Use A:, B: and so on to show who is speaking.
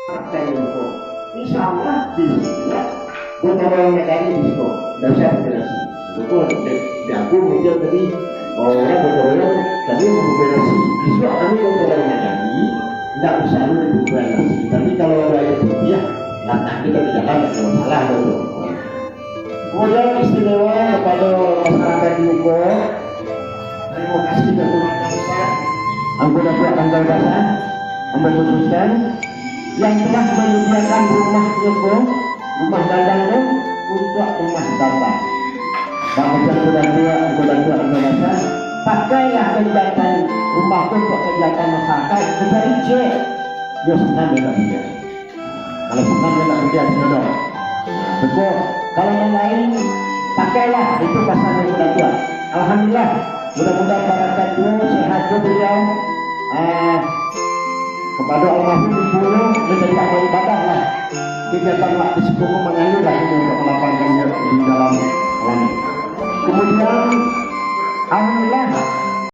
A: Tempo. Insya Allah bisa. Buat orang mekanik bisa. Dan saya berkreasi. Betul. Dan aku mikir tadi orang berdoa tadi berkreasi. Bisa kami kalau orang mekanik tidak bisa berkreasi. Tapi kalau ada yang rupiah, nah kita tidak ada masalah betul. Kemudian istimewa kepada masyarakat di Uko. Terima kasih kepada Ustaz anggota Tanggal Basah, Amba khususkan yang telah menyediakan rumah Joko, rumah Dandang untuk rumah Dandang. Bangsa anggota Indonesia, pakailah kegiatan rumah untuk kegiatan masyarakat kecuali C. Dia senang dengan dia. Kalau senang dengan dia tidak. Betul. Kalau yang lain pakailah itu pasal yang sudah tua. Alhamdulillah. Mudah-mudahan barakat dulu sehat beliau. Kepada almarhum ibu menjadi amal ibadah lah. Kegiatan waktu sepupu mengalir lah ini untuk melakukan di dalam alam. Kemudian alhamdulillah